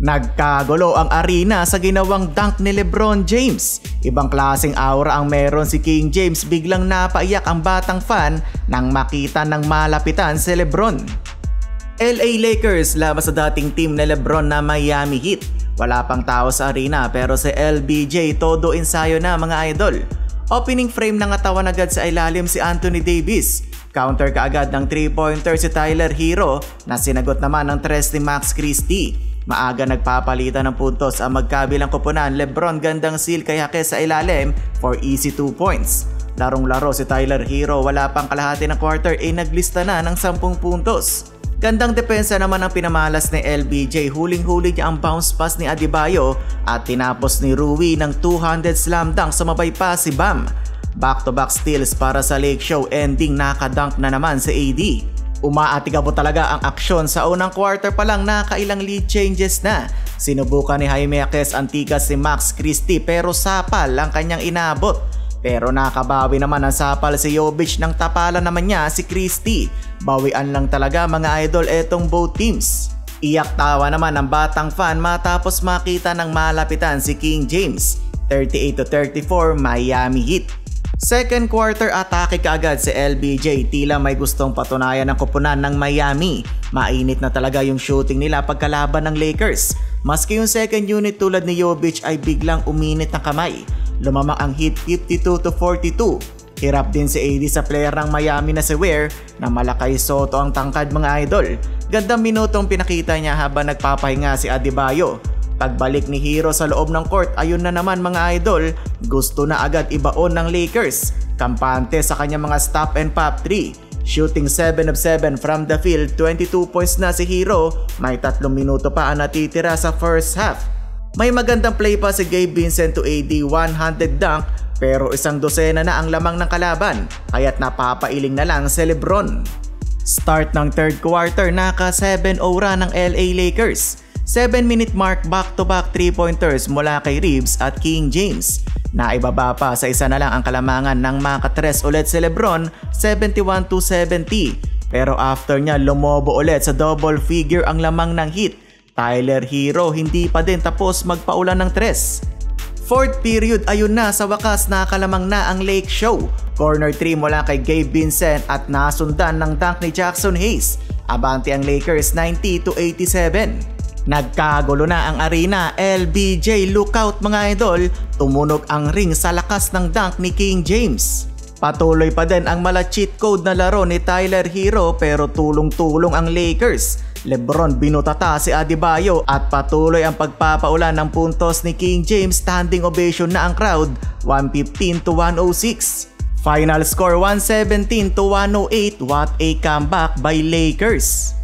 Nagkagulo ang arena sa ginawang dunk ni LeBron James. Ibang klaseng aura ang meron si King James, biglang napaiyak ang batang fan nang makita ng malapitan si LeBron. LA Lakers laban sa dating team ni LeBron na Miami Heat. Wala pang tao sa arena pero si LBJ todo ensayo na mga idol. Opening frame ng katawan agad sa ilalim si Anthony Davis. Counter kaagad ng 3-pointer si Tyler Hero na sinagot naman ng 3 ni Max Christie. Maaga nagpapalitan ng puntos ang magkabilang koponan. LeBron gandang seal kay Jaquez sa ilalim for easy 2 points. Larong-laro si Tyler Hero, wala pang kalahati ng quarter naglista na ng 10 puntos. Gandang depensa naman ang pinamalas ni LBJ, huling-huli niya ang bounce pass ni Adebayo at tinapos ni Rui ng 200 slam dunk sa mabay pa si Bam. Back-to-back steals para sa Lake Show, ending nakadunk na naman si AD. Umaatigabo talaga ang aksyon, sa unang quarter pa lang nakailang lead changes na. Sinubukan ni Jaime Jaquez Antigas si Max Christie pero sapal ang kanyang inabot. Pero nakabawi naman ang sapal si Jovic, nang tapalan naman niya si Christie. Bawian lang talaga mga idol etong both teams. Iyak tawa naman ang batang fan matapos makita ng malapitan si King James. 38-34 Miami Heat. Second quarter, atake kaagad si LBJ, tila may gustong patunayan ng koponan ng Miami. Mainit na talaga yung shooting nila pagkalaban ng Lakers. Maski yung second unit tulad ni Jovic ay biglang uminit ng kamay. Lumamang ang Heat 52-42. Hirap din si AD sa player ng Miami na si Ware na malakay soto ang tangkad mga idol. Gandang minutong pinakita niya habang nagpapahinga si Adebayo. Pagbalik ni Hero sa loob ng court, ayun na naman mga idol, gusto na agad ibaon ng Lakers. Kampante sa kanyang mga stop and pop 3. Shooting 7 of 7 from the field, 22 points na si Hero, may 3 minuto pa ang natitira sa first half. May magandang play pa si Gabe Vincent to AD, 100 dunk, pero 1 dosena na ang lamang ng kalaban, kaya't napapailing na lang si LeBron. Start ng third quarter, naka 7-0 ra ng LA Lakers. 7-minute mark, back-to-back 3-pointers mula kay Reeves at King James. Naibaba pa sa isa na lang ang kalamangan ng makatres ulit si LeBron, 71-70. Pero after niya lumobo ulit sa double figure ang lamang ng Heat. Tyler Hero hindi pa din tapos magpaulan ng tres. Fourth period, ayun na, sa wakas nakalamang na ang Lake Show. Corner 3 mula kay Gabe Vincent at nasundan ng dunk ni Jackson Hayes. Abante ang Lakers 90-87. Nagkagulo na ang arena. LBJ lookout mga idol, tumunog ang ring sa lakas ng dunk ni King James. Patuloy pa din ang mala cheat code na laro ni Tyler Hero pero tulong-tulong ang Lakers. LeBron binutata si Adebayo at patuloy ang pagpapaulan ng puntos ni King James. Standing ovation na ang crowd, 115-106. Final score 117-108. What a comeback by Lakers!